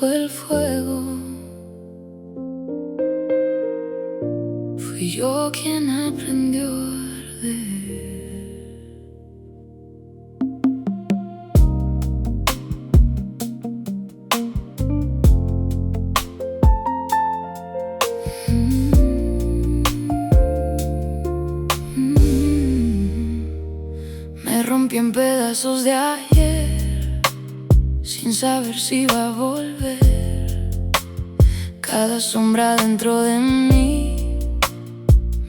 fue el fuego. Fui yo quien aprendió a arder. Me rompí en pedazos de ayer, sin saber si iba a volver. Cada sombra dentro de mí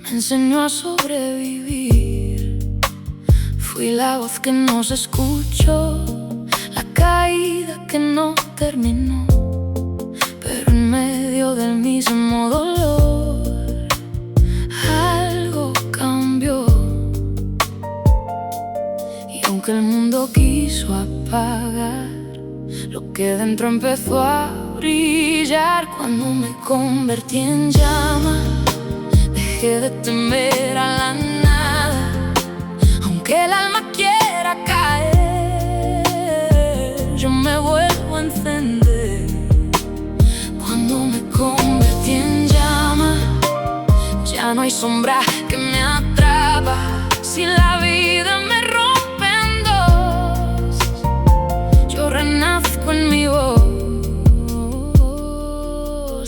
me enseñó a sobrevivir. Fui la voz que no se escuchó, la caída que no terminó. Pero en medio del mismo dolor algo cambió. Y aunque el mundo quiso apagar, lo que dentro empezó a brillar. Cuando me convertí en llama, dejé de temer a la nada. Aunque el alma quiera caer, yo me vuelvo a encender. Cuando me convertí en llama, ya no hay sombra que me atrapa. Si la vida me rompe en dos, yo renazco en mi voz.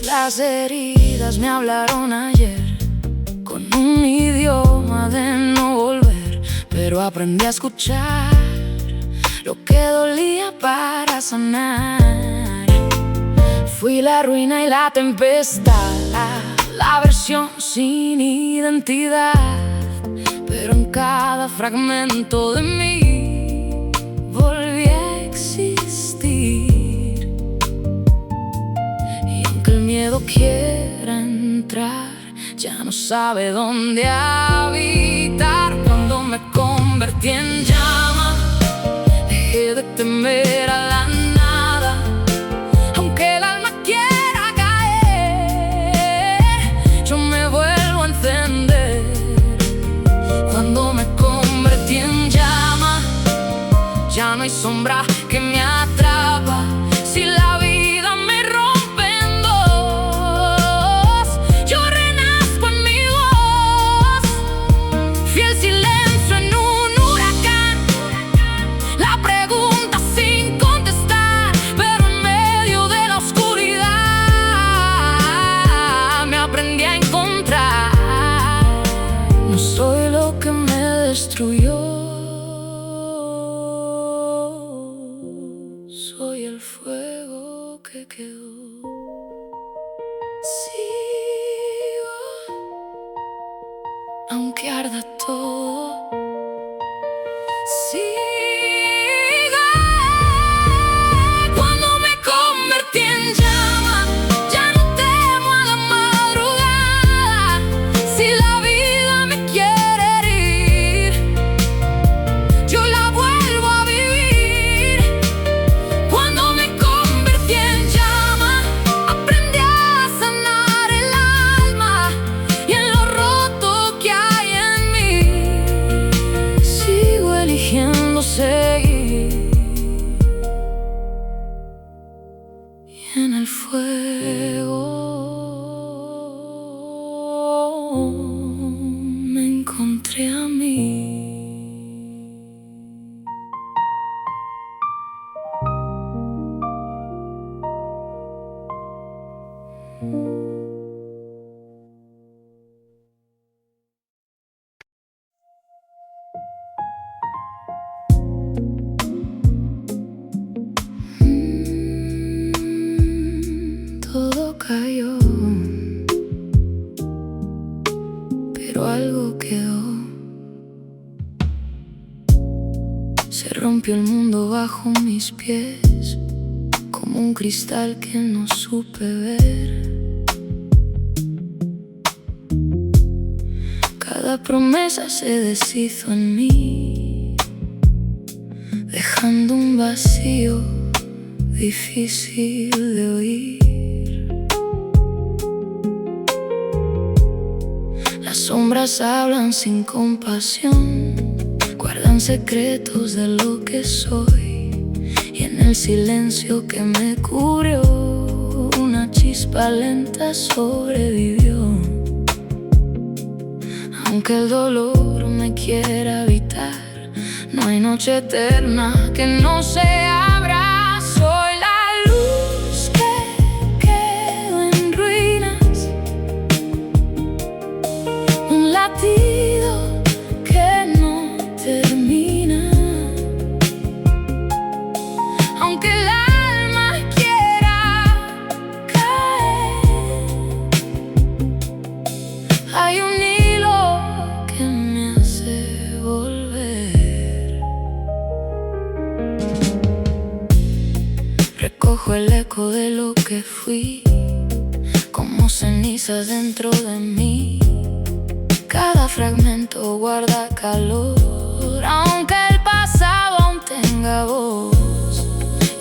Las heridas me hablaron ayer con un idioma de no volver, pero aprendí a escuchar lo que dolía para sanar. Fui la ruina y la tempestad, la versión sin identidad, pero en cada fragmento de mí volví a existir. Y aunque el miedo quiera entrar, ya no sabe dónde habitar. Cuando me convertí en llama, dejé de temer a la nada. Aunque el alma quiera caer, yo me vuelvo a encender. Cuando me convertí en llama, ya no hay sombra que me atrapa. Si la vida me rompe en dos, yo renazco en mi voz. Fiel silencio en un huracán, la pregunta sin contestar. Pero en medio de la oscuridad me aprendí a encontrar. No soy lo que me destruyó, soy el fuego que quedó. Sigo, aunque arda todo. Sigo. Cuando me convertí en llama, ya no temo a la madrugada. Si la vida me quiere herir, yo la vuelvo a vivir. Cuando me convertí en llama, aprendí a sanar el alma y en lo roto que hay en mí sigo eligiendo seguir. Y en el fuego me encontré a mí. Todo cayó, pero algo quedó. Se rompió el mundo bajo mis pies, como un cristal que no supe ver. Cada promesa se deshizo en mí, dejando un vacío difícil de oír. Las sombras hablan sin compasión, guardan secretos de lo que soy, y en el silencio que me cubrió chispa lenta sobrevivió. Aunque el dolor me quiera habitar, no hay noche eterna que no se abra. Soy la luz que quedó en ruinas, un latido que no termina. Aunque el alma quiera caer, hay un hilo que me hace volver. Recojo el eco de lo que fui, como cenizas dentro de mí. Cada fragmento guarda calor, aunque el pasado aún tenga voz.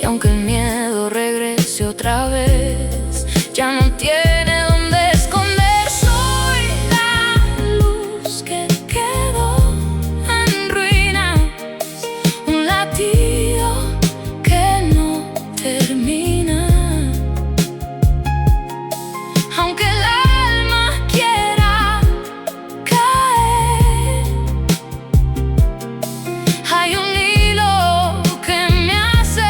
Y aunque el miedo regrese otra vez, ya no tiene dónde esconder. Soy la luz que quedó en ruinas, un latido que no termina. Aunque el alma quiera caer, hay un hilo que me hace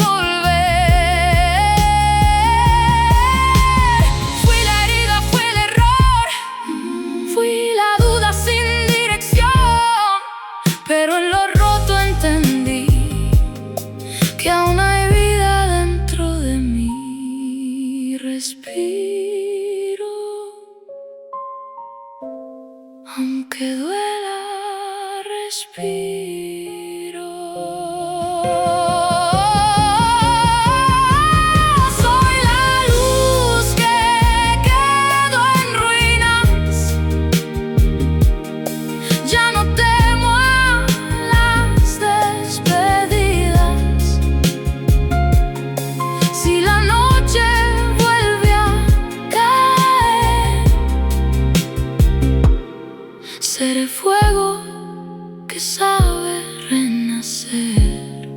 volver. Fui la herida, fui el error, fui la duda sin dirección, pero en lo roto entendí que aún hay vida dentro de mí. Respiro, aunque duela, respiro. Soy la luz que quedó en ruinas, ya no temo a las despedidas. Si la noche vuelve a caer, seré fuego que sabe renacer.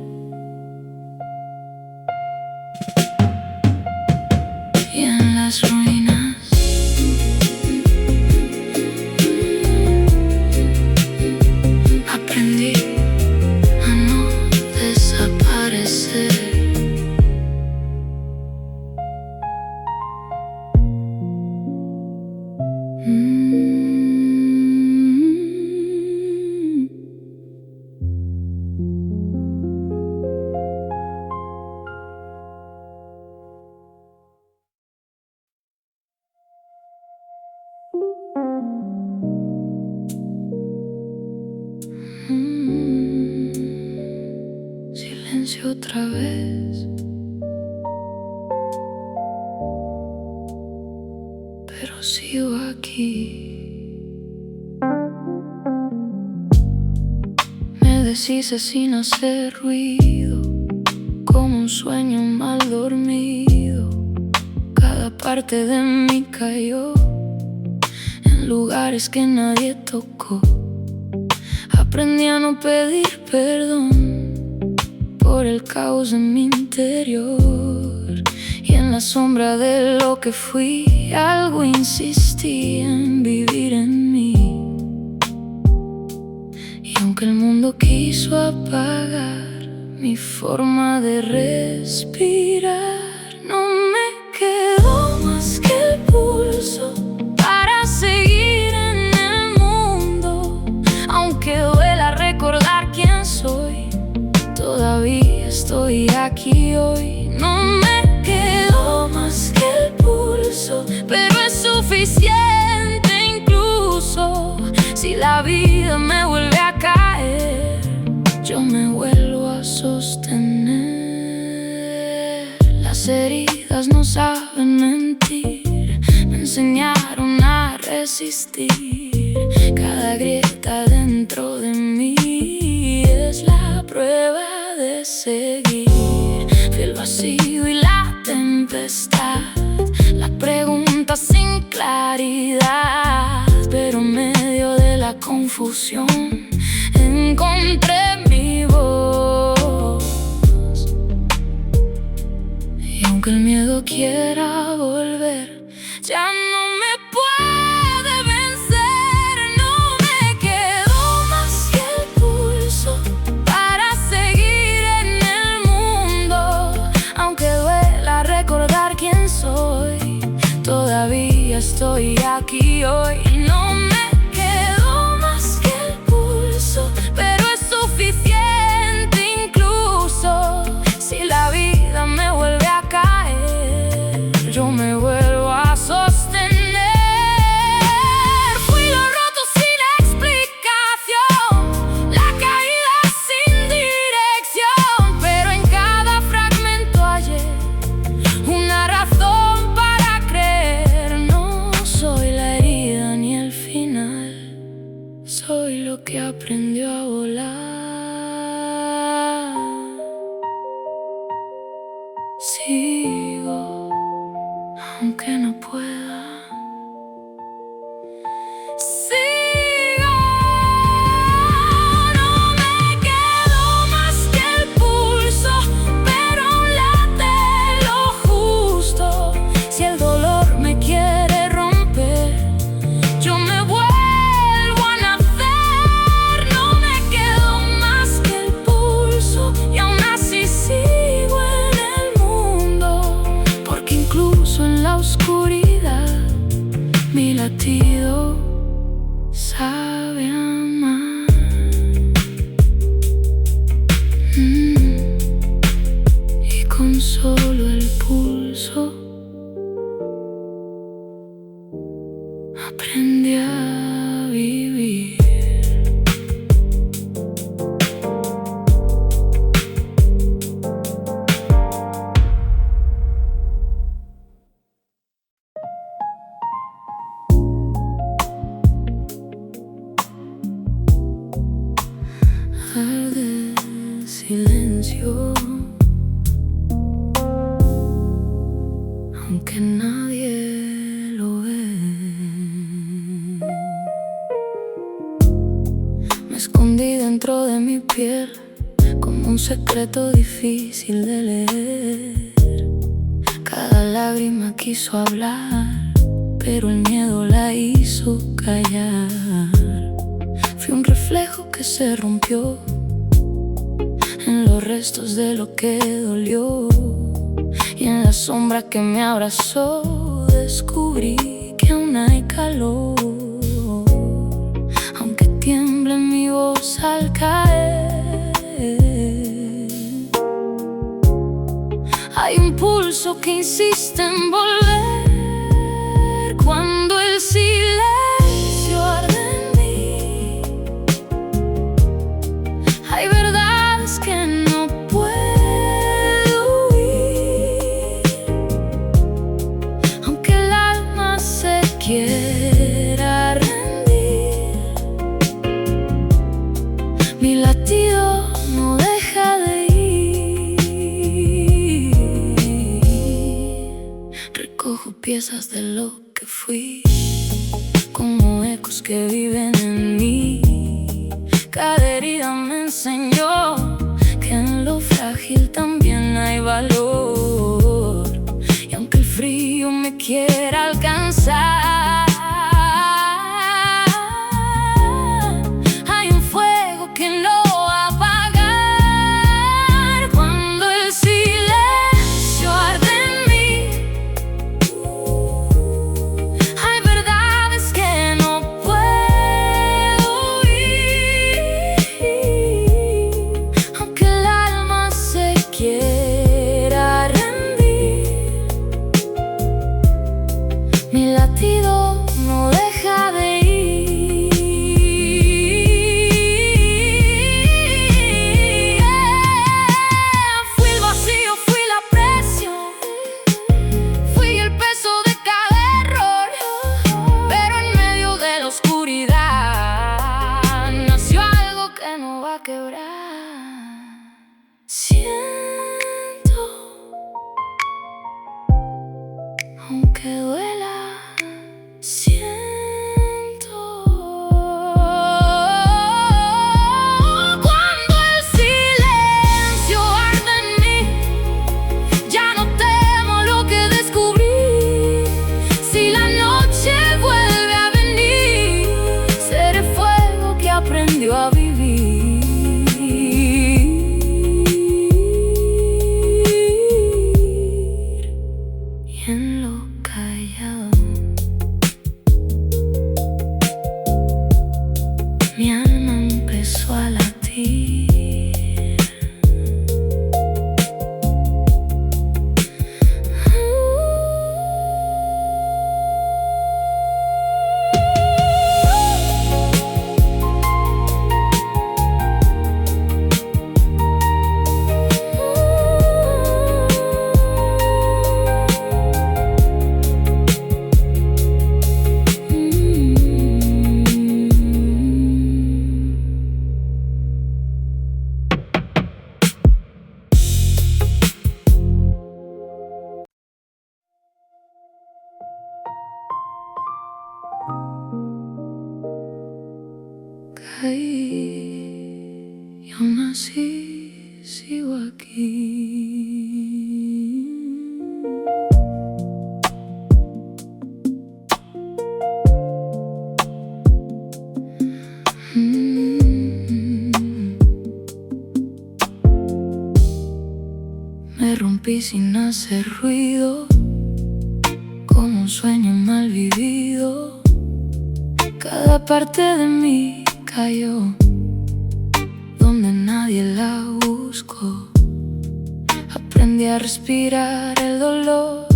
Y en las ruinas aprendí a no desaparecer. Silencio otra vez, pero sigo aquí. Me deshice sin hacer ruido, como un sueño mal dormido. Cada parte de mí cayó en lugares que nadie tocó. Aprendí a no pedir perdón por el caos en mi interior. Y en la sombra de lo que fui, algo insistía en vivir en mí. Y aunque el mundo quiso apagar mi forma de respirar, no me quedó más que el pulso para seguir en el mundo. Aunque duela recordar quién soy, todavía estoy aquí hoy. No me quedó más que el pulso, pero es suficiente incluso si la vida me vuelve a caer. Yo me vuelvo a sostener. Las heridas no saben mentir, me enseñaron a resistir. Cada grieta dentro de mí es la prueba de seguir. Fui el vacío y la tempestad, la pregunta sin claridad, pero en medio de la confusión encontré mi voz. Y aunque aunque el miedo quiera volver, ya no me puede vencer. No me quedó más que el pulso para seguir en el mundo. Aunque duela recordar quién soy, todavía estoy aquí hoy. No me quedó más que el pulso, pero es suficiente incluso si la vida me vuelve a caer. Yo me vuelvo a sostener. Fui lo roto sin explicación, la caída sin dirección, pero en cada fragmento hallé una razón para creer. No soy la herida ni el final, soy lo que aprendió a volar. Sigo, aunque no pueda. Sigo, no me quedó más que el pulso, pero aún late lo justo. Si el dolor me quiere romper, yo me vuelvo a nacer. No me quedó más que el pulso y aún así sigo en el mundo, porque incluso en la oscuridad mi latido sabe amar. Y con solo el pulso aprendí a vivir. Arde el silencio, aunque nadie lo ve. Me escondí dentro de mi piel como un secreto difícil de leer. Cada lágrima quiso hablar, pero el miedo la hizo callar. Fui un reflejo que se rompió en los restos de lo que dolió, y en la sombra que me abrazó descubrí que aún hay calor. Aunque tiemble mi voz al caer, hay un pulso que insiste en volver. Cuando el silencio arde en mí, hay verdades que no puedo huir. Aunque el alma se quiera rendir, mi latido no deja de ir. Recojo piezas de lo que fui, como ecos que viven en mí. Cada herida me enseñó que en lo frágil también hay valor. Y aunque el frío me quiera alcanzar, hay un fuego que no apagar. Cuando el silencio arde en mí, hay verdades que no puedo oír. Aunque el alma se quiera rendir, mi latido no deja de ir. Fui el vacío, fui la presión, fui el peso de cada error, pero en medio de la oscuridad nació algo que no va a quebrar. Siento, aunque duela, siento. Cuando el silencio arde en mí, ya no temo aprendió a vivir. Y en lo callado mi alma empezó a latir. Caí y aún así sigo aquí. Me rompí sin hacer ruido, como un sueño mal vivido. Cada parte de mí cayó donde nadie la buscó. Aprendí a respirar el dolor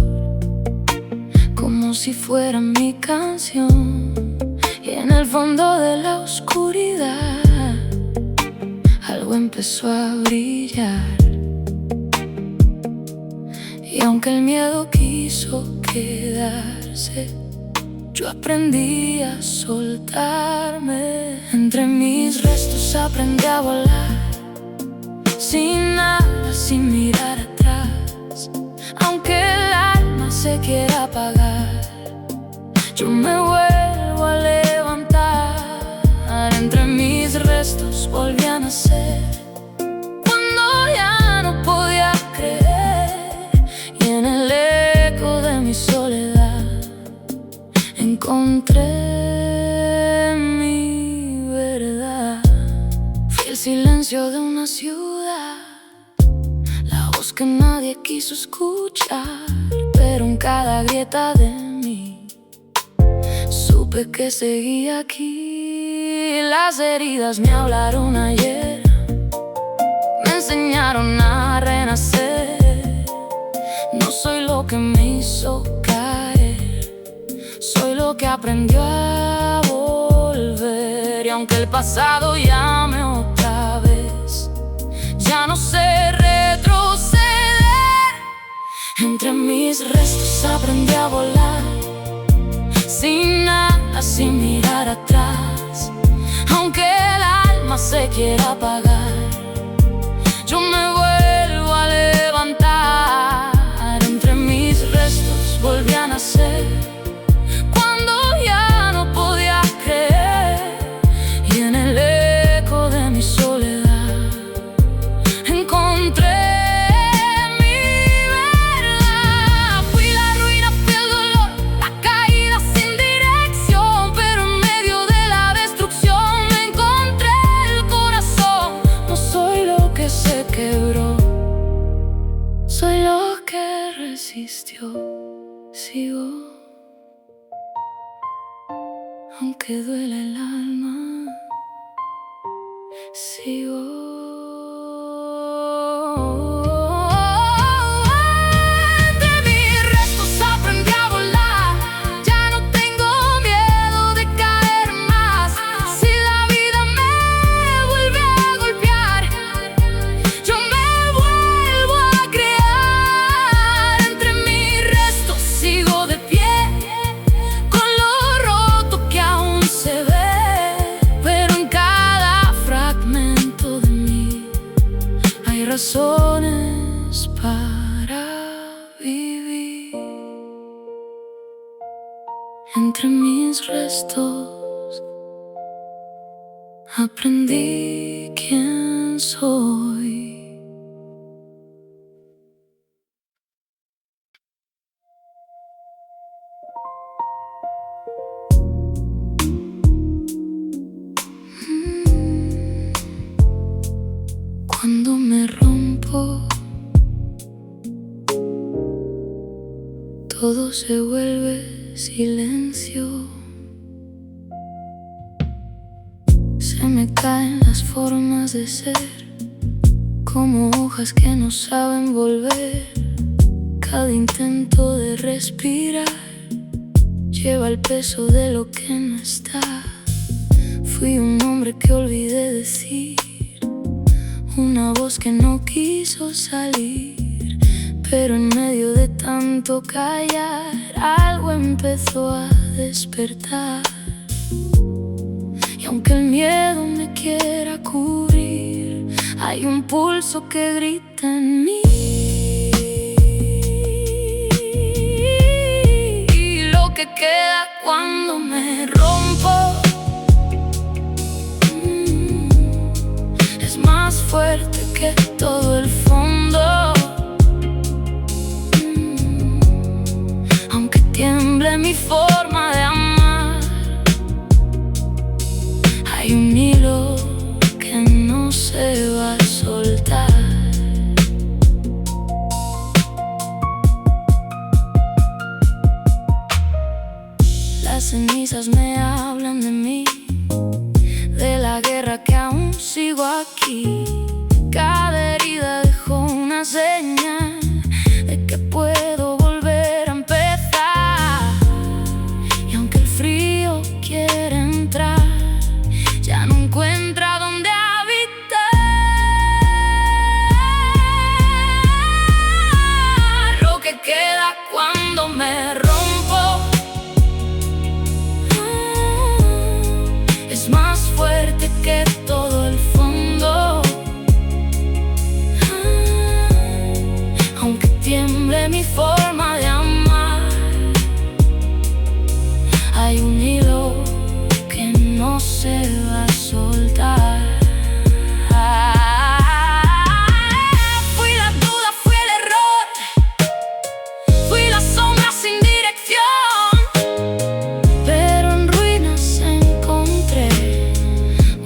como si fuera mi canción. Y en el fondo de la oscuridad algo empezó a brillar. Y aunque el miedo quiso quedarse, yo aprendí a soltarme. Entre mis restos aprendí a volar, sin nada, sin mirar atrás. Aunque el alma se quiera apagar, yo me vuelvo a levantar. Entre mis restos volví a nacer, cuando ya no podía creer. Y en el eco de mi soledad encontré mi verdad. Fui el silencio de una ciudad, la voz que nadie quiso escuchar. Pero en cada grieta de mí supe que seguía aquí. Las heridas me hablaron ayer, me enseñaron a renacer. No soy lo que me hizo caer, soy lo que aprendió a volver. Y aunque el pasado llame otra vez, ya no sé retroceder. Entre mis restos aprendí a volar, sin nada, sin mirar atrás. Aunque el alma se quiera apagar, yo me vuelvo a levantar. Entre mis restos volví a nacer, cuando ya no podía creer. Y en el eco de mi soledad encontré mi verdad. Fui la ruina, fui el dolor, la caída sin dirección. Pero en medio de la destrucción me encontré el corazón. No soy lo que se quebró, soy lo que resistió. Sigo, aunque duele el alma, sigo. Entre mis restos aprendí a volar, ya no tengo miedo de caer más. Si la vida me vuelve a golpear, yo me vuelvo a crear. Entre mis restos sigo de pie, con lo roto que aún se ve. Pero en cada fragmento de mí hay razones para vivir. Entre mis restos aprendí quién soy. todo se vuelve silencio. Se me caen las formas de ser, como hojas que no saben volver. Cada intento de respirar lleva el peso de lo que no está. Fui un hombre que olvidé decir, una voz que no quiso salir. Pero en medio de tanto callar, algo empezó a despertar. Y aunque el miedo me quiera cubrir, hay un pulso que grita en mí. Y lo que queda cuando me rompo es más fuerte que todo el fondo. Aunque tiemble mi forma de amar, hay un hilo que no se va a soltar. Las cenizas me hablan de mí, de la guerra que aún sigo aquí. Cada herida dejó una señal de que puedo volver a empezar. Y aunque el frío quiere entrar, ya no encuentra dónde habitar. Lo que queda cuando me rompo es más fuerte que todo el fondo. Aunque tiemble mi forma de amar, hay un hilo que no se va a soltar. Fui la duda, fui el error, fui la sombra sin dirección. Pero en ruinas encontré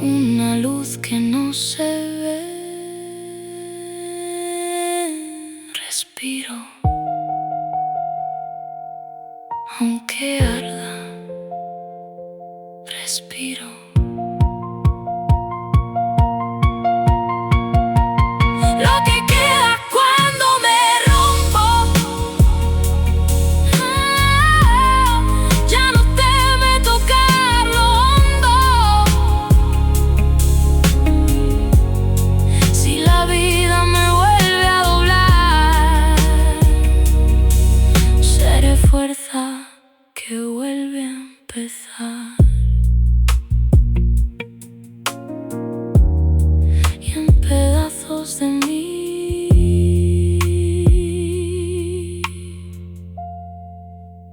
una luz que no se ve. Respiro, aunque arda. Respiro. Lo que queda cuando me rompo, ya no teme tocar lo hondo. Si la vida me vuelve a doblar, seré fuerza que vuelve a empezar. Y en pedazos de mí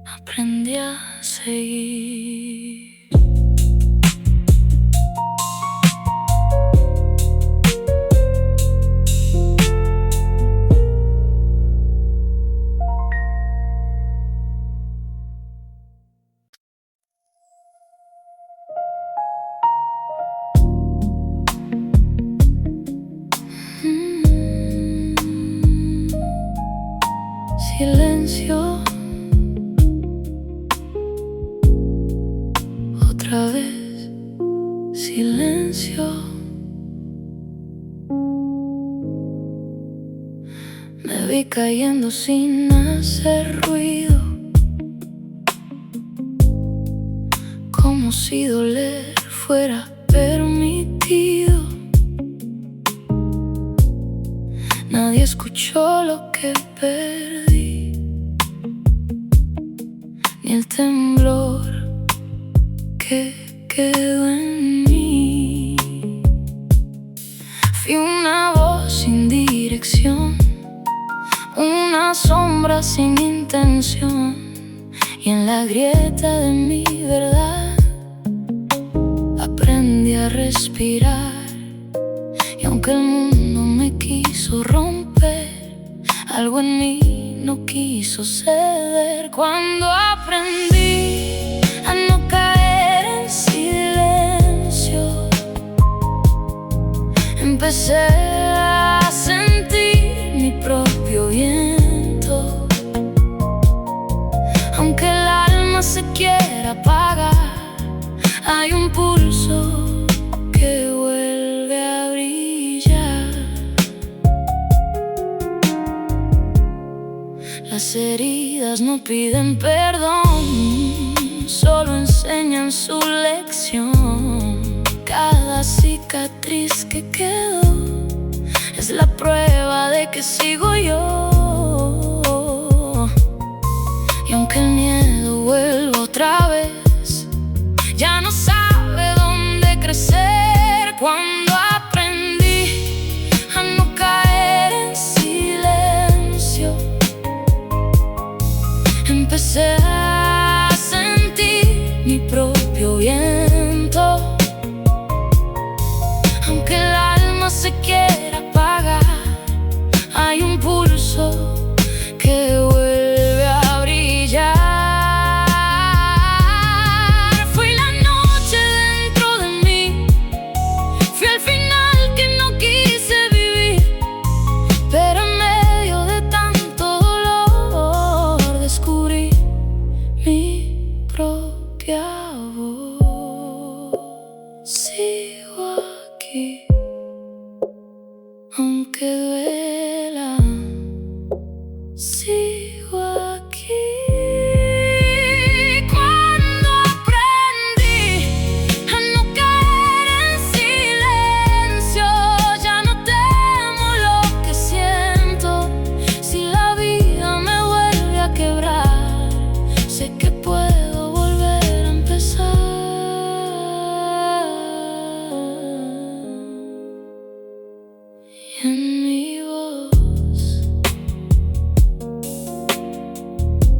aprendí a seguir. Silencio, otra vez, silencio. Me vi cayendo sin hacer ruido, como si doler fuera permitido. Nadie escuchó lo que perdí, ni el temblor que quedó en mí. Fui una voz sin dirección, una sombra sin intención. Y en la grieta de mi verdad aprendí a respirar. Y aunque el mundo me quiso romper, algo en mí no quiso ceder. Cuando aprendí a no caer en silencio, empecé a sentir mi propio viento. apagar. Hay un pulso que vuelve a brillar. Las heridas no piden perdón, solo enseñan su lección. Cada cicatriz que quedó es la prueba de que sigo yo. Y aunque el miedo vuelva otra vez, ya no sabe dónde crecer. Cuando aprendí a no caer en silencio, empecé a sentir mi propio viento. Aunque el alma se quiera apagar, hay un pulso que vuelve a brillar. Fui la noche dentro de mí, fui el final que no quise vivir, pero en medio de tanto dolor descubrí mi propia voz. Sigo aquí, aunque duela, sigo aquí. Cuando aprendí a no caer en silencio, ya no temo lo que siento. Si la vida me vuelve a quebrar, sé que puedo volver a empezar. Y en mi voz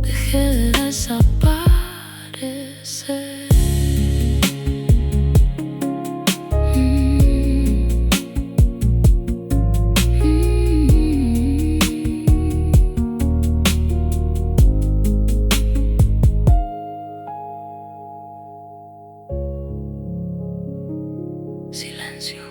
dejé de desaparecer. Silencio.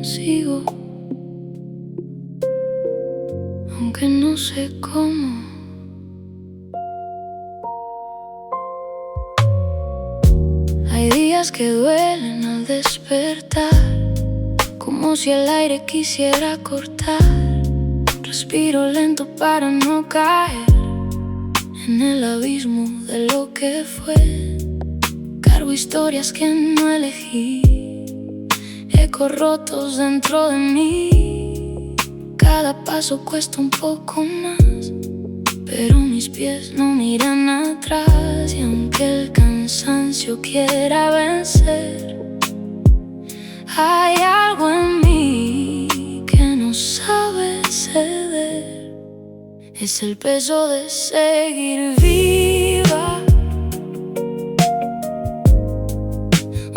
Sigo, aunque no sé cómo. Hay días que duelen al despertar, como si el aire quisiera cortar. Respiro lento para no caer en el abismo de lo que fue. Cargo historias que no elegí, ecos rotos dentro de mí. Cada paso cuesta un poco más, pero mis pies no miran atrás. Y aunque el cansancio quiera vencer, hay algo en mí que no sabe ceder. Es el peso de seguir viva,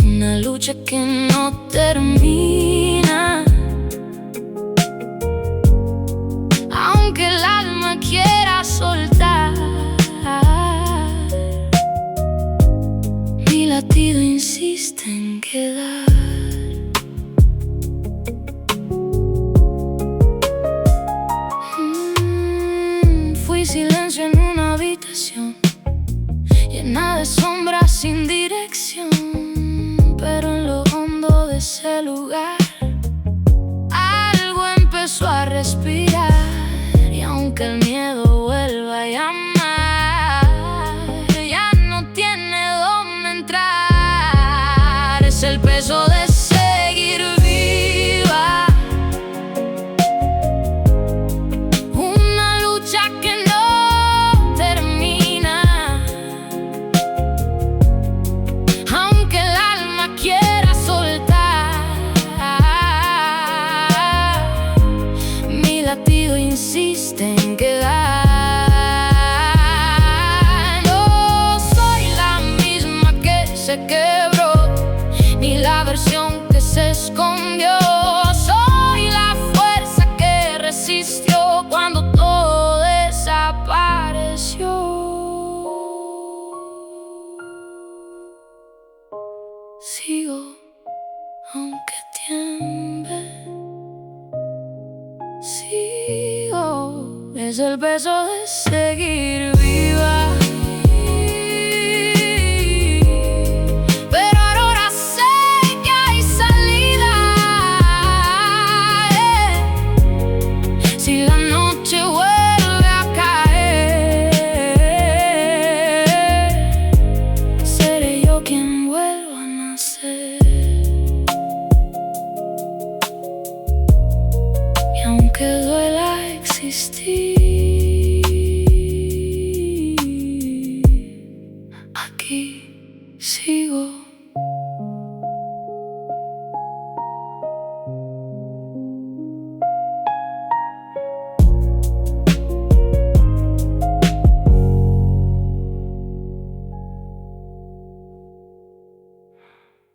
una lucha que no termina. Aunque el alma quiera soltar, mi latido insiste en quedar. Fui silencio en una habitación llena de sombras sin dirección, pero en lo hondo de ese lugar algo empezó a respirar. Y aunque el miedo vuelva a llamar, ya no tiene dónde entrar. Es el peso de seguir viva, una lucha que no termina. Aunque el alma quiera soltar, mi latido insiste en quedar. No soy la misma que se quebró, ni la versión que se escondió. Soy la fuerza que resistió cuando todo desapareció. Sigo sigo, es el peso de seguir viva. Pero ahora sé que hay salida, si la noche vuelve a caer, seré yo quien vuelva a nacer. Aunque duela existir, aquí sigo.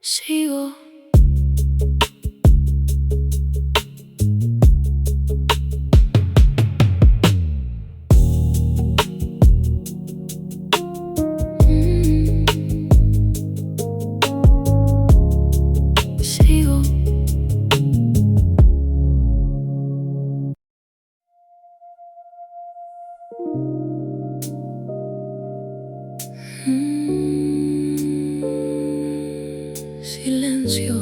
Sigo. Silencio,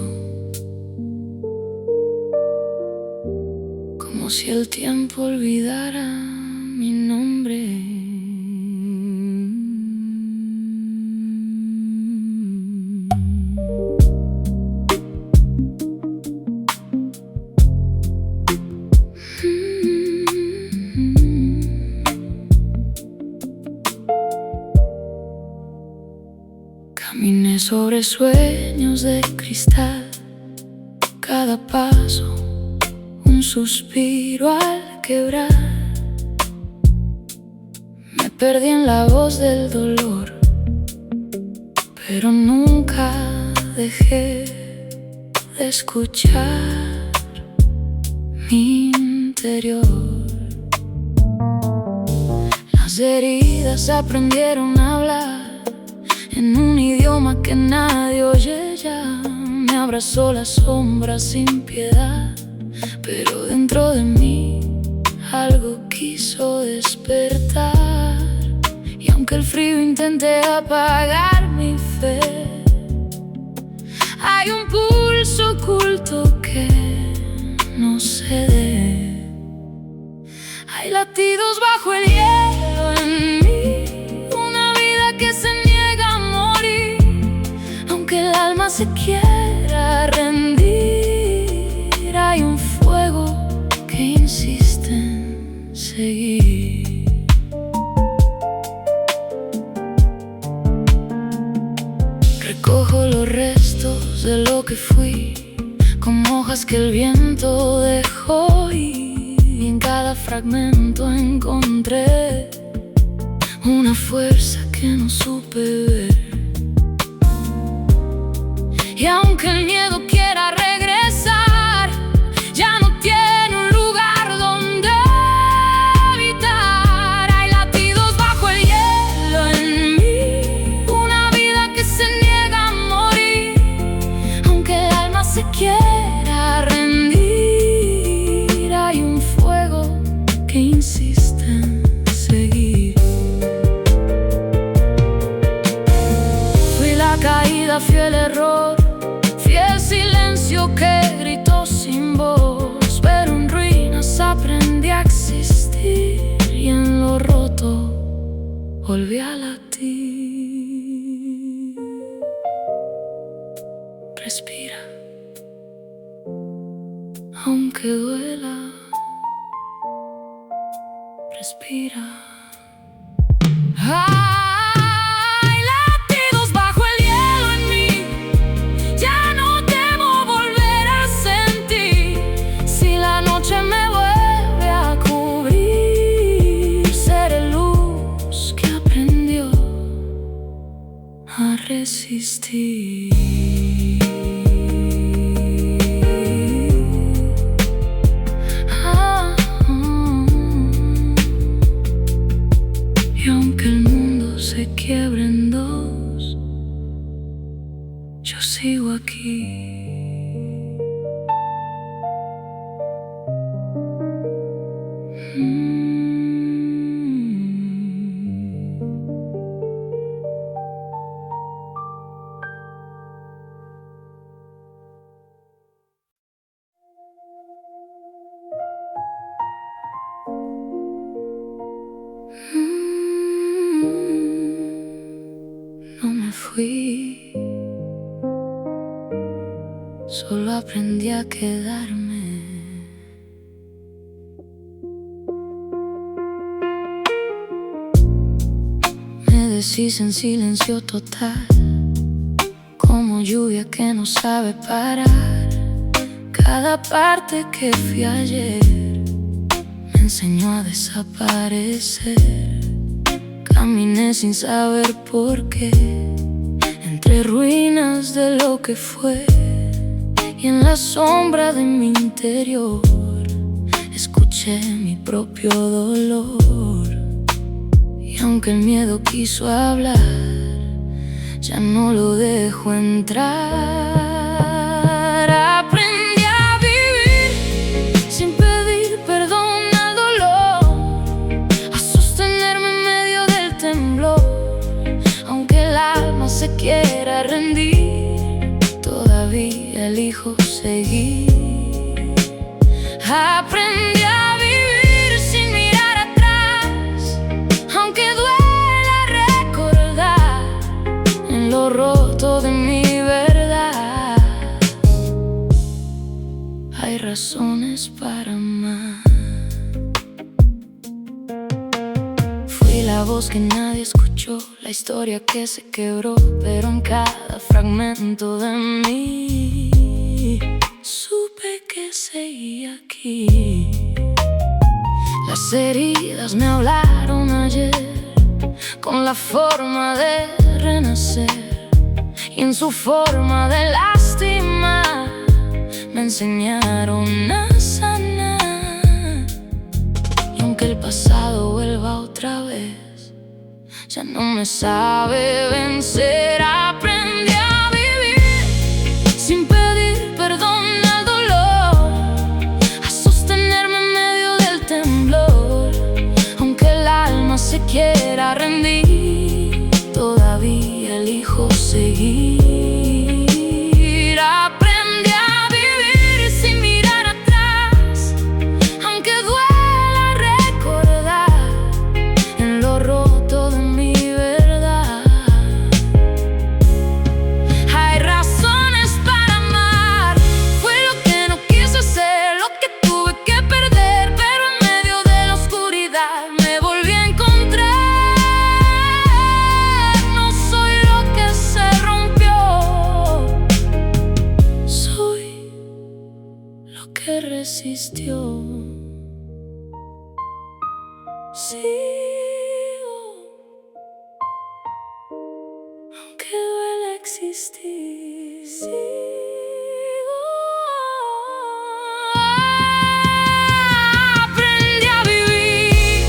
como si el tiempo olvidara mi nombre. Caminé sobre sueños de cristal, cada paso un suspiro al quebrar. Me perdí en la voz del dolor, pero nunca dejé de escuchar mi interior. Las heridas aprendieron a hablar en un idioma que nadie oye ya. Me abrazó la sombra sin piedad, pero dentro de mí algo quiso despertar. Y aunque el frío intente apagar mi fe, hay un pulso oculto que no cede. Hay latidos bajo el hielo en mí, una vida que se niega a morir. Aunque el alma se quiera rendir, hay un fuego que insiste en seguir. Recojo los restos de lo que fui, como hojas que el viento dejó ir, y en cada fragmento encontré una fuerza que no supe ver. Y aunque el miedo quiera regresar, ya no tiene un lugar donde habitar. Hay latidos bajo el hielo en mí, una vida que se niega a morir. Aunque el alma se quiera rendir, hay un fuego que insiste en seguir. Fui la caída, fui el error, el silencio que gritó sin voz, pero en ruinas aprendí a existir, y en lo roto volví a latir. Respira, aunque duela. Respira. Resistir. Y aunque el mundo se quiebre en dos, yo sigo aquí. No me fui, solo aprendí a quedarme. Me deshice en silencio total, como lluvia que no sabe parar. Cada parte que fui ayer me enseñó a desaparecer. Caminé sin saber por qué, entre ruinas de lo que fue, y en la sombra de mi interior escuché mi propio dolor. Y aunque el miedo quiso hablar, ya no lo dejo entrar. Aprendí a vivir sin pedir perdón al dolor, a sostenerme en medio del temblor. Aunque el alma se quiera rendir, todavía elijo seguir. Aprendí a vivir sin mirar atrás, aunque duela recordar en lo roto de mi verdad. Hay razones para amar. Fui la voz que nadie escuchó, la historia que se quebró, pero en cada fragmento de mí supe que seguía aquí. Las heridas me hablaron ayer con la forma de renacer, y en su forma de lastimar me enseñaron a sanar. Y aunque el pasado vuelva otra vez, ya no me sabe vencer. Aprendí a vivir sin pedir perdón al dolor, a sostenerme en medio del temblor. Aunque el alma se quiera rendir, todavía elijo seguir. Aprendí a vivir sin mirar atrás, aunque duela recordar en lo roto de mi verdad. Hay razones para amar. Fue lo que no quise ser, lo que tuve que perder, pero en medio de la oscuridad me volví a encontrar. No soy lo que se rompió, soy lo que resistió. Sigo, aunque duele existir. Sigo. Aprendí a vivir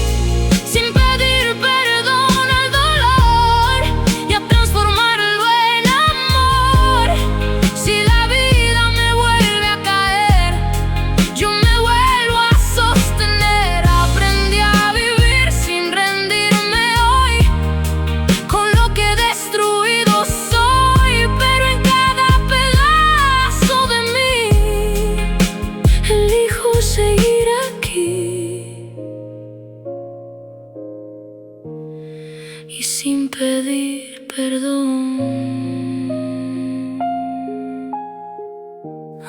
sin pedir perdón al dolor, y a transformarlo en amor. Si la vida me vuelve a caer, yo me vuelvo a sostener. Aprendí a vivir sin rendirme hoy, con lo que he destruido soy, pero en cada pedazo de mí elijo seguir aquí. Y sin pedir perdón,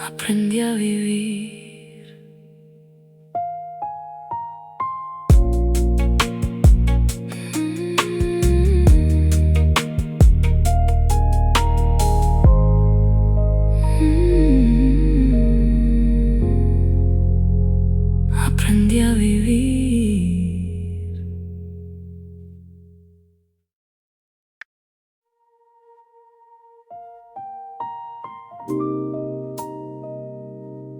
aprendí a vivir. Aprendí a vivir.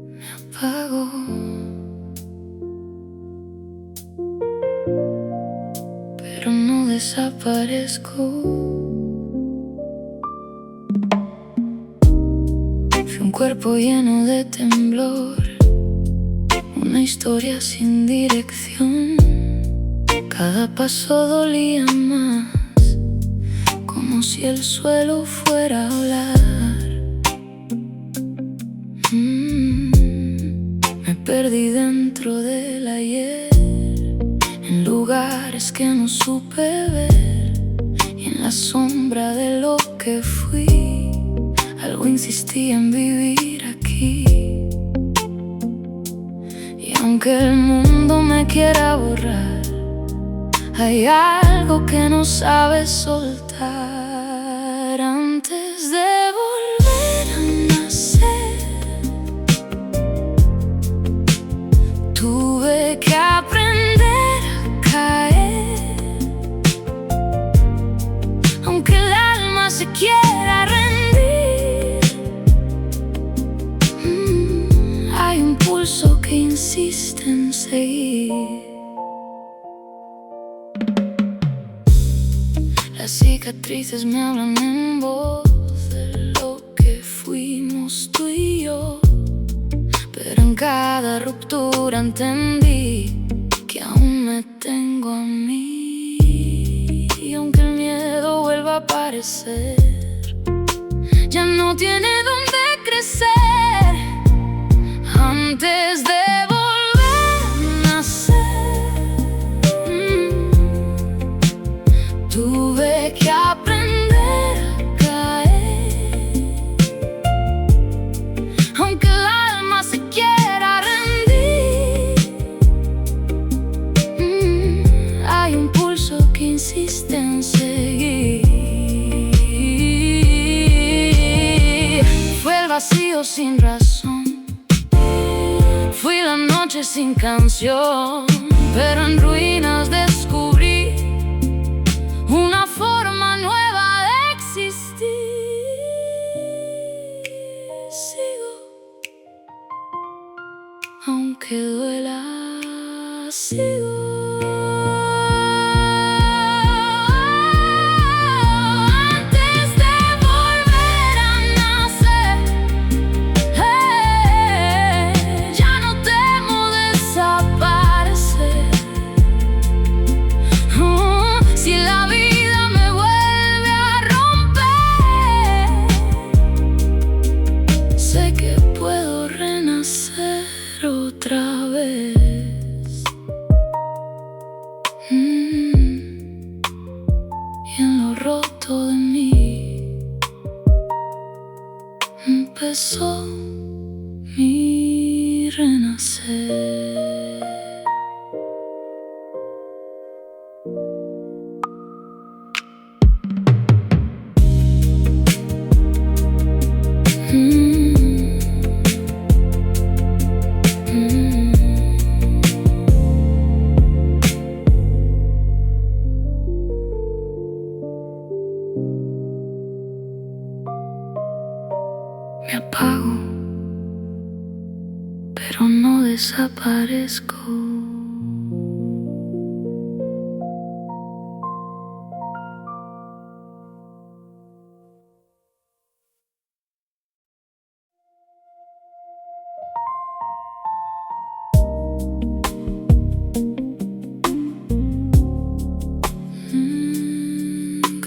Me apago, pero no desaparezco. Fui un cuerpo lleno de temblor, un una historia sin dirección. Cada paso dolía más, como si el suelo fuera a hablar. Me perdí dentro del ayer, en lugares que no supe ver, y en la sombra de lo que fui, algo insistía en vivir aquí. Y aunque el mundo me quiera borrar, hay algo que no sabes soltar. Antes de volver a nacer, tuve que aprender a caer. Aunque el alma se quiera rendir, hay un pulso que insiste en seguir. Las cicatrices me hablan en voz de lo que fuimos tú y yo, pero en cada ruptura entendí que aún me tengo a mí. Y aunque el miedo vuelva a aparecer, ya no tiene dónde crecer. Antes de volver a nacer, tuve que aprender a caer. Aunque el alma se quiera rendir, hay un pulso que insiste en seguir. Fue el vacío sin razón, fui la noche sin canción, pero en ruinas descubrí una forma nueva de existir. Sigo, aunque duela, sigo. Antes de volver a nacer, ya no temo desaparecer. Si la vida me vuelve a romper, sé que puedo renacer otra vez. Y en lo roto de mí empezó mi renacer. Me apago, pero no desaparezco.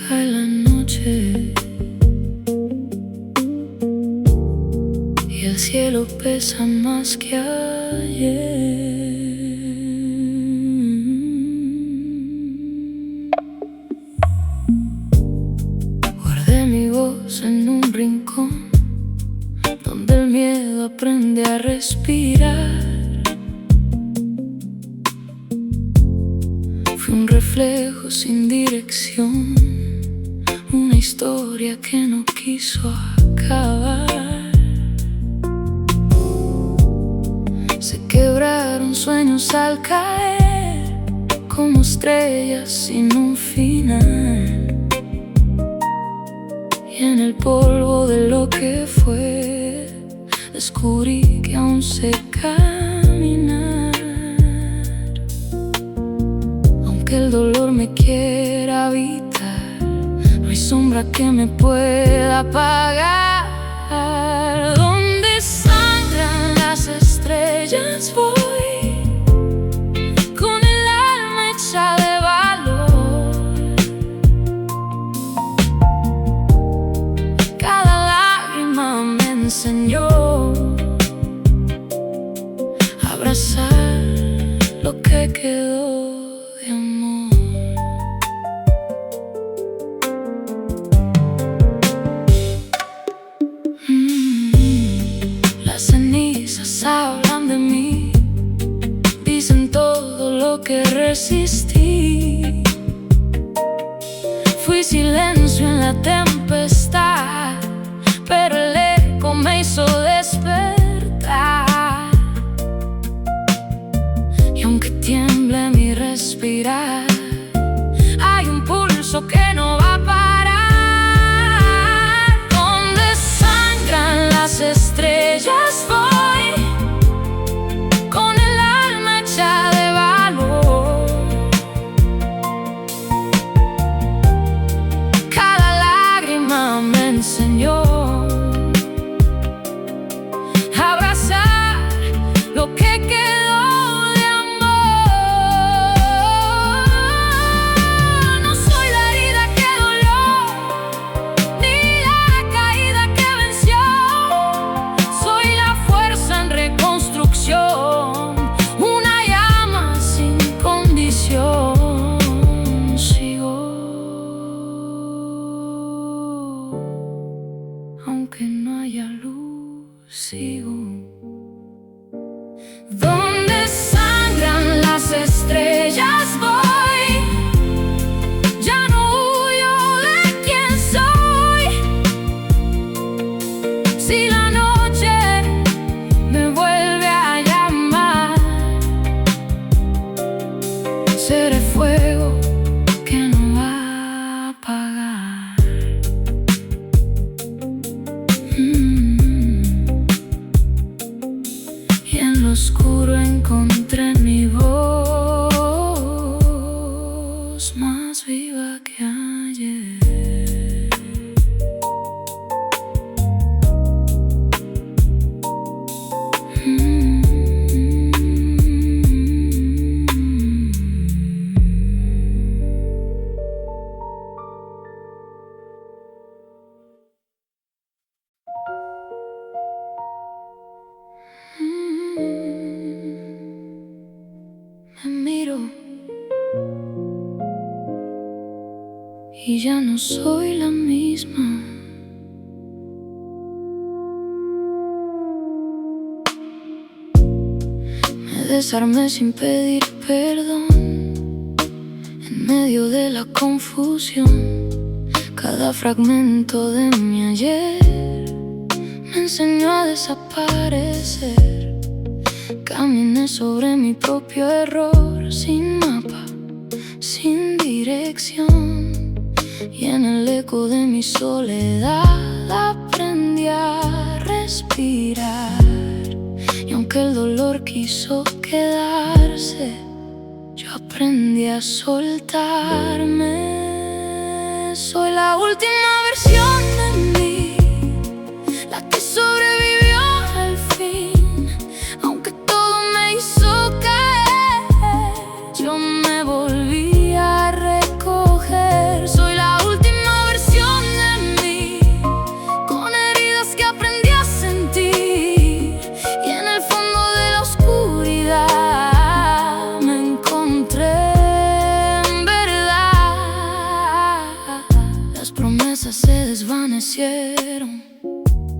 Cae la noche y el cielo pesa más que ayer. Guardé mi voz en un rincón donde el miedo aprende a respirar. Fui un reflejo sin dirección, una historia que no quiso acabar. Se quebraron sueños al caer, como estrellas sin un final. Y en el polvo de lo que fue, descubrí que aún sé caminar. Aunque el dolor me quiera habitar, no hay sombra que me pueda apagar. Donde sangran las estrellas voy, que quedó de amor. Las cenizas hablan de mí, dicen todo lo que resistí. Fui silencio en la tempestad, pero el eco me hizo despertar. Y aunque tiemble mi respirar, hay un pulso que no va a parar. Donde sangran las estrellas voy, con el alma hecha de valor. Cada lágrima me enseñó a abrazar lo que quedó de amor. No soy la herida que dolió, ni la caída que venció. Soy la fuerza en reconstrucción, una llama sin condición. Sigo, aunque no haya luz, sigo. Donde sangran las estrellas voy, ya no huyo de quién soy. Si la noche me vuelve a llamar, seré fuego que no va a apagar. Y en lo oscuro encontré mi voz, más viva que ayer. Me miro y ya no soy la misma. Me desarmé sin pedir perdón. En medio de la confusión, cada fragmento de mi ayer me enseñó a desaparecer. Caminé sobre mi propio error, sin mapa, sin dirección. Y en el eco de mi soledad aprendí a respirar. Y aunque el dolor quiso quedarse, yo aprendí a soltarme. Soy la última versión de mí, la que sobrevivió al fin. Aunque todo me hizo caer, yo me volví a recoger. Soy la última versión de mí, con heridas que aprendí a sentir. Y en el fondo de la oscuridad me encontré en verdad. Las promesas se desvanecieron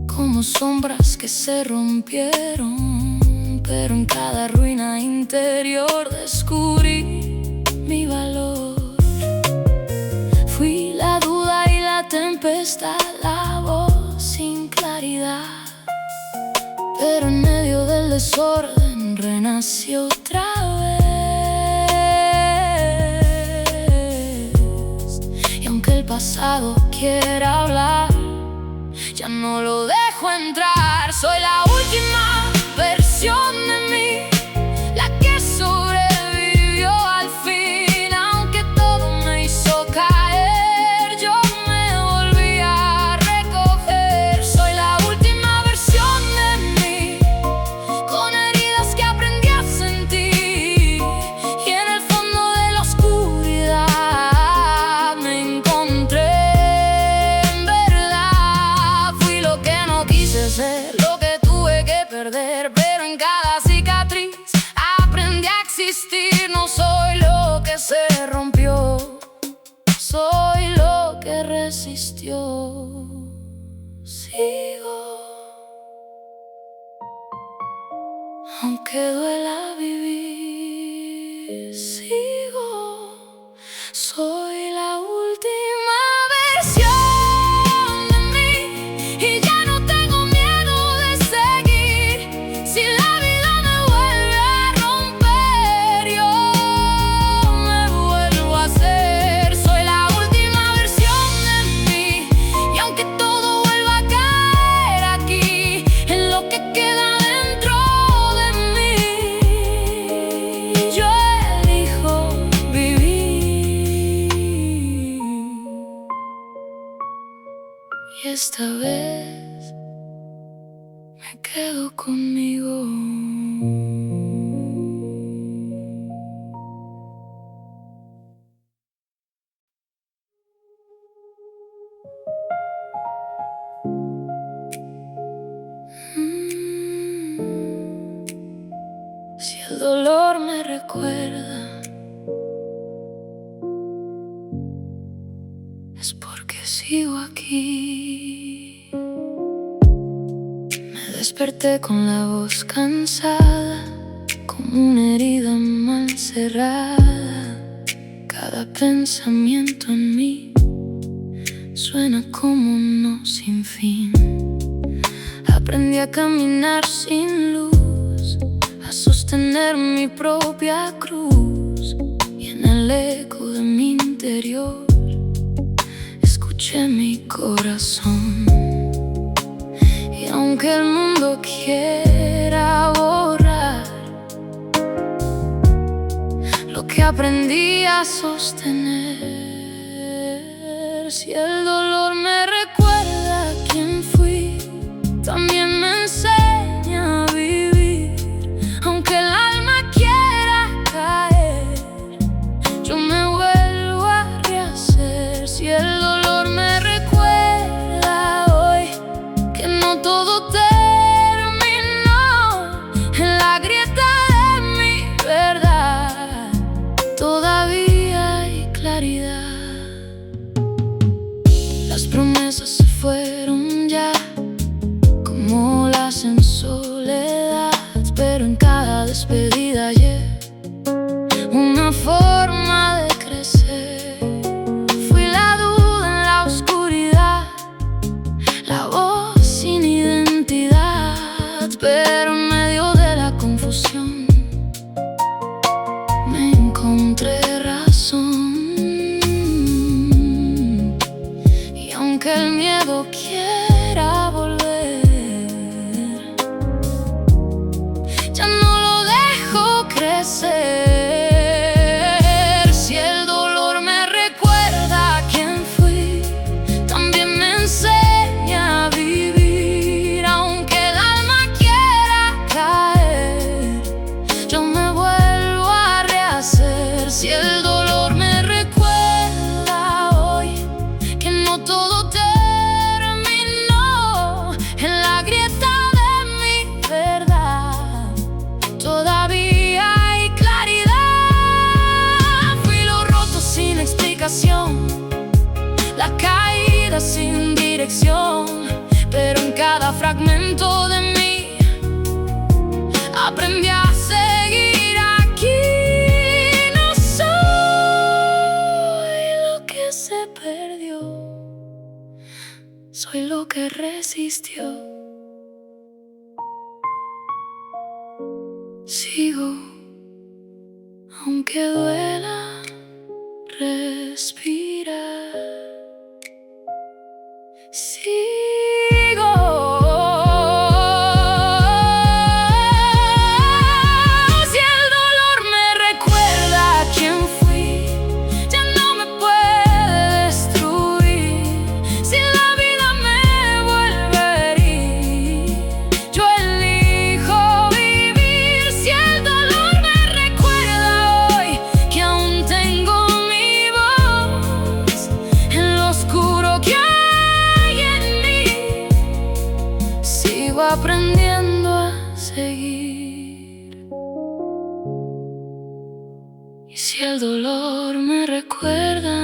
como sombras que se rompieron, pero en cada ruina interior descubrí mi valor. Fui la duda y la tempestad, la voz sin claridad, pero en medio del desorden renací otra vez. Y aunque el pasado quiera hablar, ya no lo dejo entrar. Soy la última versión de mí, la que sobrevivió al fin. Aunque todo me hizo caer, yo me volví a recoger. Soy la última versión de mí, con heridas que aprendí a sentir. Y en el fondo de la oscuridad me encontré en verdad. Fui lo que no quise ser, lo que tuve que perder, pero en cada soy lo que se rompió, soy lo que resistió. Sigo, aunque duela vivir. Sigo, soy la última versión de mí y ya no tengo miedo de seguir. Si la vida me vuelve a romper, yo me vuelvo a ser. Soy la última versión de mí y aunque todo vuelva a caer aquí, en lo que queda dentro de mí, yo elijo vivir. Y esta vez me quedo conmigo. Si el dolor me recuerda, es porque sigo aquí. Me desperté con la voz cansada, como una herida mal cerrada. Cada pensamiento en mí suena como un no sin fin. Aprendí a caminar sin luz, a sostener mi propia cruz, y en el eco de mi interior escuché mi corazón. Y aunque el mundo quiera borrar lo que aprendí a sostener, si el dolor me recuerda quién fui, también me enseña a vivir. Aunque el alma quiera caer, yo me vuelvo a rehacer. Si el dolor me recuerda hoy que no todo terminó, en la grieta de mi verdad todavía hay claridad. Las promesas se fueron ya, como las en soledad, pero en cada despedida hay una forma de crecer. Fui la duda en la oscuridad, la voz sin identidad, pero en medio de la confusión me encontré razón. Y aunque el miedo quiera volver, ya no lo dejo crecer. Si el dolor me recuerda quién fui, también me enseña a vivir. Aunque el alma quiera caer, yo me vuelvo a rehacer. Si el dolor me recuerda hoy que no todo terminó, en la grieta de mi verdad todavía hay claridad. Fui lo roto sin explicación, la caída sin dirección, pero en cada fragmento de mí aprendí a seguir aquí. No soy lo que se perdió, soy lo que resistió. Sigo, aunque duela respirar. Sigo, si el dolor me recuerda quién fui, ya no me puede destruir. Si la vida me vuelve a herir, yo elijo vivir. Si el dolor me recuerda hoy que aún tengo mi voz, Y si el dolor me recuerda,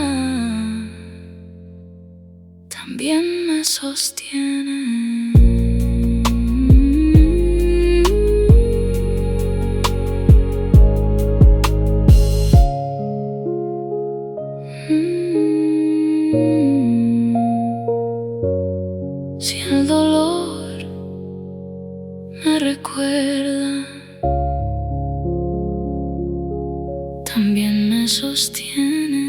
también me sostiene. Si el dolor me recuerda, también me sostiene.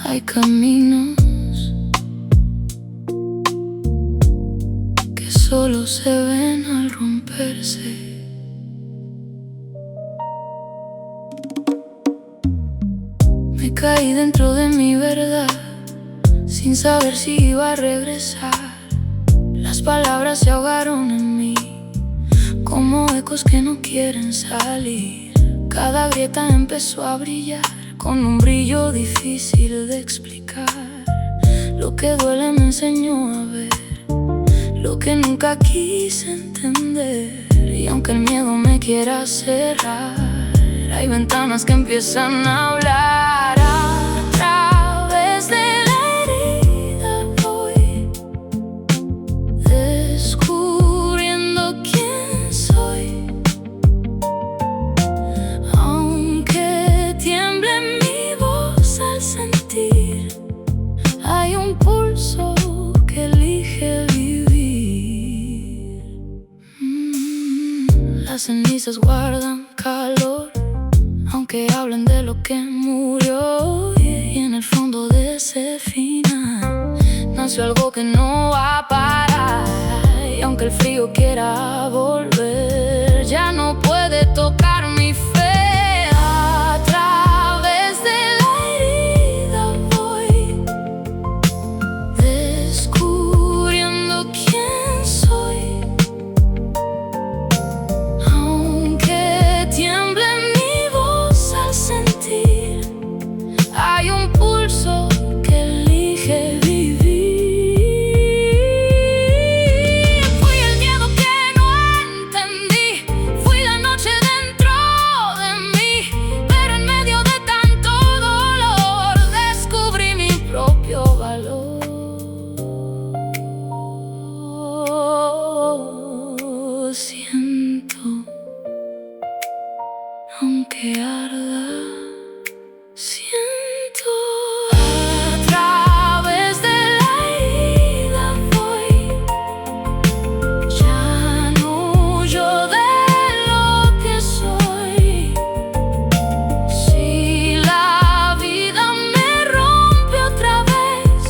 Hay caminos que solo se ven al romperse. Me caí dentro de mi verdad, sin saber si iba a regresar. Las palabras se ahogaron en mí, como ecos que no quieren salir. Cada grieta empezó a brillar, con un brillo difícil de explicar. Lo que duele me enseñó a ver lo que nunca quise entender. Y aunque el miedo me quiera cerrar, hay ventanas que empiezan a hablar. A través de la herida voy descubriendo quién soy. Aunque tiemble mi voz al sentir, hay un pulso que elige vivir. Las cenizas guardan calor, aunque hablen de lo que murió. Y en el fondo de ese final nació algo que no va a parar. Y aunque el frío quiera volver, ya no puede tocar mi fe. A través de la herida voy descubriendo quién soy. Aunque tiemble sentir, hay un pulso que elige vivir. Fui el miedo que no entendí, fui la noche dentro de mí, pero en medio de tanto dolor descubrí mi propio valor. Siento, aunque arda, siento. A través de la herida voy, ya no huyo de lo que soy. Si la vida me rompe otra vez,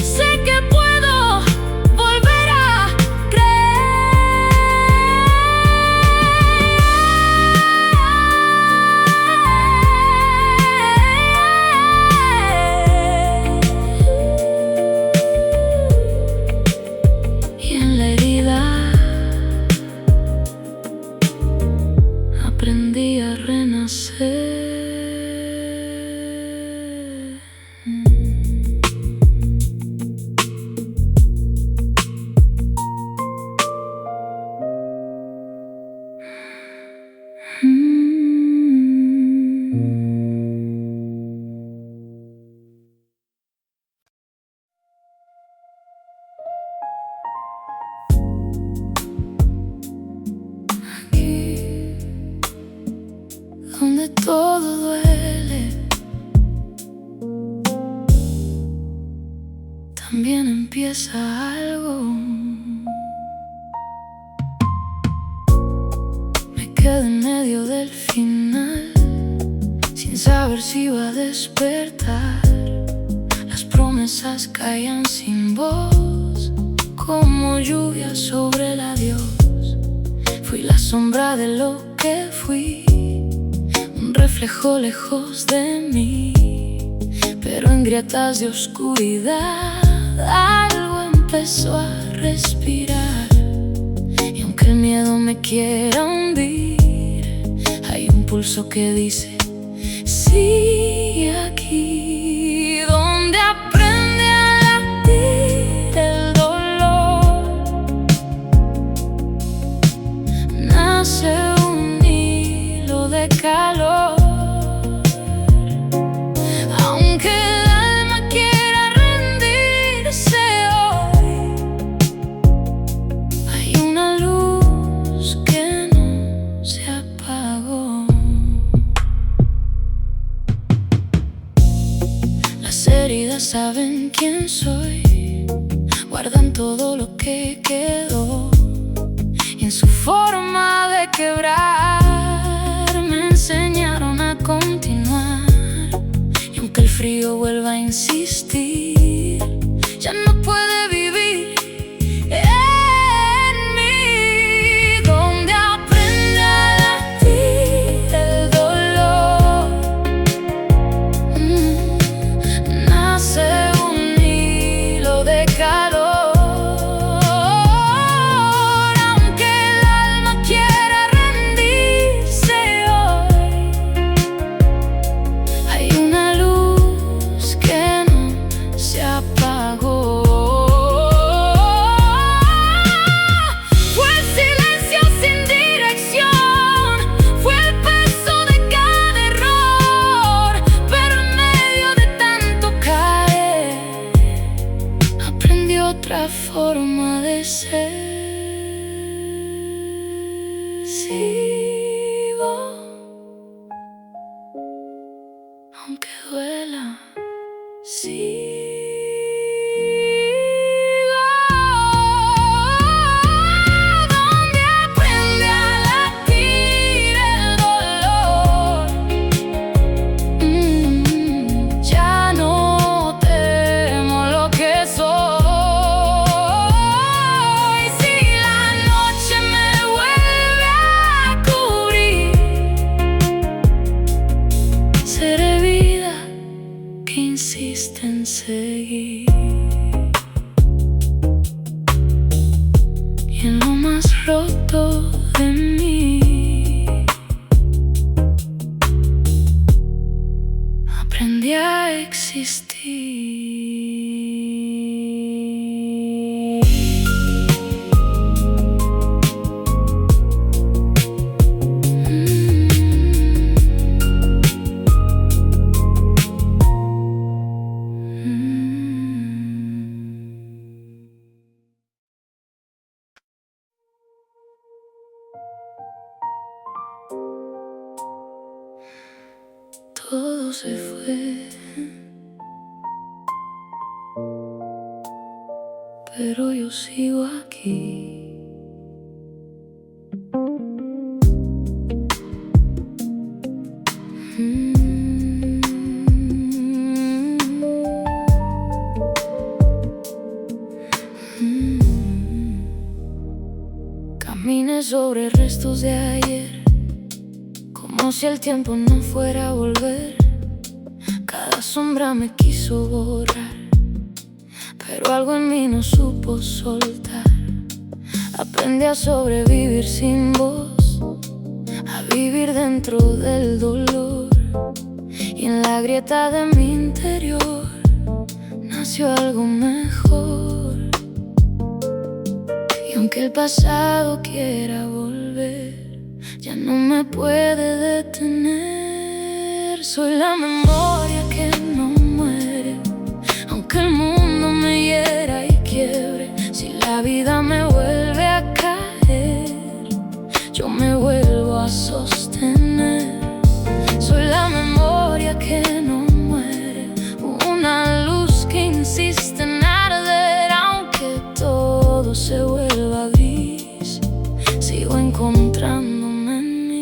sé que puedo volver a aprendí a renacer. Donde todo duele, también empieza algo. Me quedé en medio del final, sin saber si iba a despertar. Las promesas caían sin voz, como lluvia sobre el adiós. Fui la sombra de lo que fui, un reflejo lejos de mí, pero en grietas de oscuridad algo empezó a respirar. Y aunque el miedo me quiera hundir, hay un pulso que dice: Sigue aquí donde aprende a latir el dolor. Nace un hilo de calor. Aunque el alma quiera rendirse hoy, hay una luz que no se apagó. Las heridas saben quién soy, guardan todo lo que quedó, y en su forma de quebrar me enseñaron a continuar. Y aunque el frío vuelva a insistir, ya no puede vivir en mí. Donde aprende a latir el dolor, nace un hilo de calor. Aunque el alma quiera rendirse hoy, hay una luz que no se apagó. Fue el silencio sin dirección, fue el peso de cada error, pero en medio de tanto caer, aprendí otra forma de ser. Sigo, aunque duela. Sigo donde aprende a latir el dolor. Ya no temo lo que soy. Si la noche me vuelve a cubrir, seré vida que insiste en seguir. Y en lo más roto de mí, aprendí a existir. Todo se fue, pero yo sigo aquí. Caminé sobre restos de ayer, como si el tiempo no fuera a volver. Cada sombra me quiso borrar, pero algo en mí no supo soltar. Aprendí a sobrevivir sin voz, a vivir dentro del dolor. Y en la grieta de mi interior nació algo mejor. Y aunque el pasado quiera volver, ya no me puede detener. Soy la memoria que no muere, aunque el mundo me hiera y quiebre. Si la vida me vuelve a caer, yo me vuelvo a sostener. Soy la memoria que no muere, una luz que insiste en arder. Aunque todo se vuelva gris, sigo encontrándome en mí.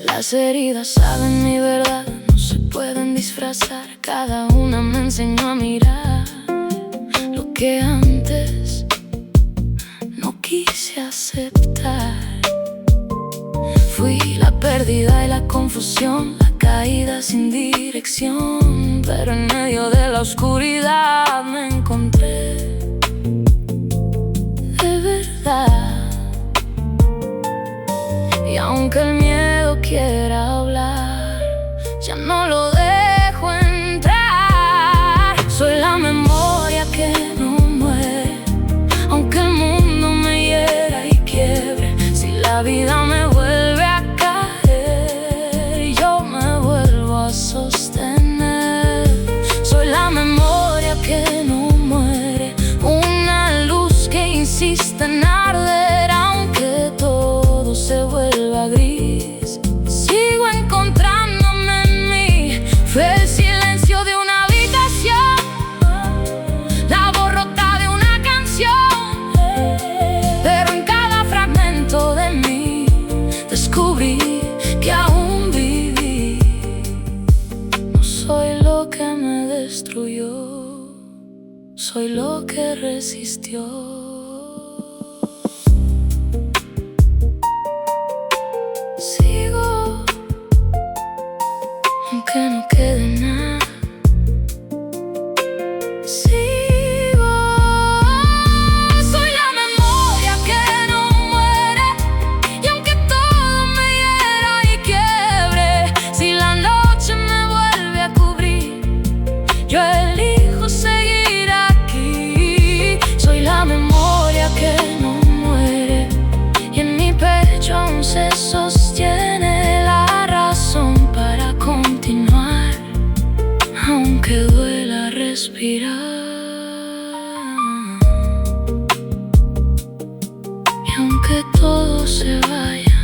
Las heridas saben mi verdad, no se pueden disfrazar. Cada una me enseñó a mirar lo que antes no quise aceptar. Fui la pérdida y la confusión, la caída sin dirección, pero en medio de la oscuridad me encontré. De verdad. Y aunque el miedo quiera hablar, ya no lo dejo entrar. Soy la memoria que no muere, aunque el mundo me hiera y quiebre. Si la vida me vuelve a caer, yo me vuelvo a sostener. Soy la memoria que no muere, una luz que insiste en arder, aunque todo se vuelva gris. Sigo encontrándome en mí. Fue el silencio de una habitación, la voz rota de una canción, pero en cada fragmento de mí descubrí que aún viví. No soy lo que me destruyó, soy lo que resistió. Sigo, aunque no quede nada. Sigo, soy la memoria que no muere, y aunque todo me hiera y quiebre, si la noche me vuelve a cubrir, yo elijo seguir aquí. Soy la memoria que no muere, y en mi pecho aún se sostiene la razón para continuar, aunque duela respirar. Y aunque todo se vaya,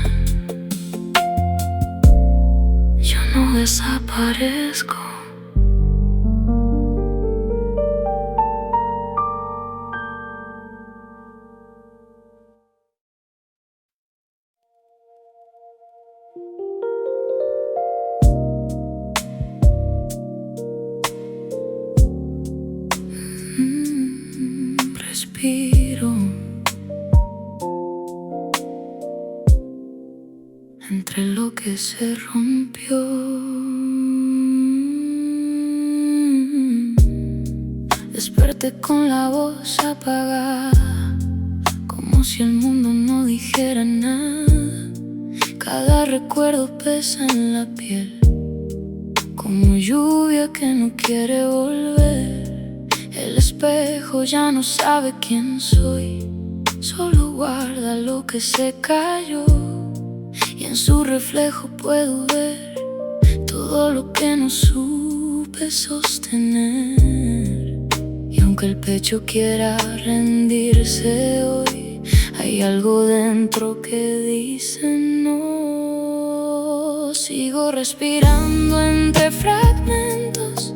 yo no desaparezco. Respiro entre lo que se rompió. Desperté con la voz apagada, como si el mundo no dijera nada. Cada recuerdo pesa en la piel, como lluvia que no quiere volver. El espejo ya no sabe quién soy, solo guarda lo que se cayó. Y en su reflejo puedo ver todo lo que no supe sostener. Y aunque el pecho quiera rendirse hoy, hay algo dentro que dice no. Sigo respirando entre fragmentos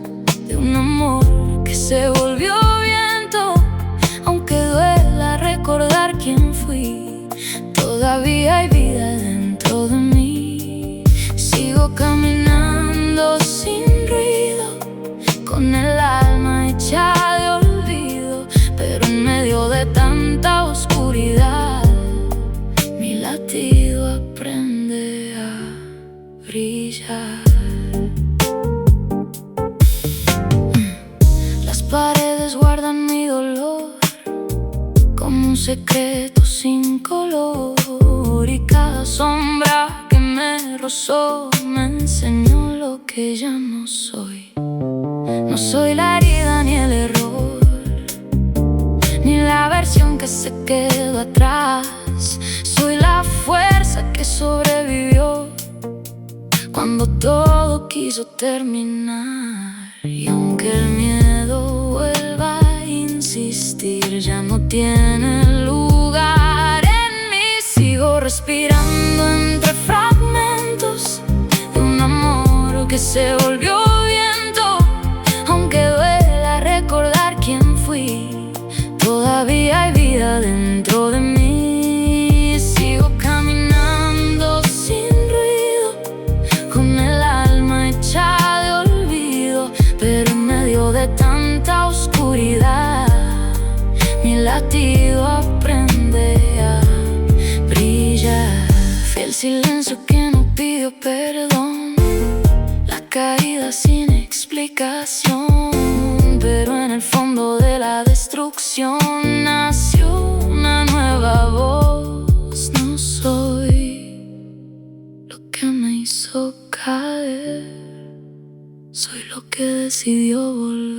de un amor que se volvió viento. Aunque duela recordar quién fui, todavía hay vida dentro de mí. Sigo caminando sin ruido, con el alma hecha de olvido, pero en medio de tanta oscuridad mi latido aprende a brillar. Las paredes guardan mi dolor como un secreto sin color, y cada sombra que me rozó me enseñó lo que ya no soy. No soy la herida ni el error, ni la versión que se quedó atrás. Soy la fuerza que sobrevivió cuando todo quiso terminar. Y aunque el miedo vuelva a insistir, ya no tiene lugar en mí. Sigo respirando entre fragmentos de un amor que se volvió viento. Aunque duela recordar quién fui, todavía hay vida dentro de mí. Sigo caminando sin ruido, con el alma hecha de olvido, pero en medio de tanta oscuridad mi latido aprende a brillar. Fui el silencio que no pidió perdón, la caída sin decidió volver.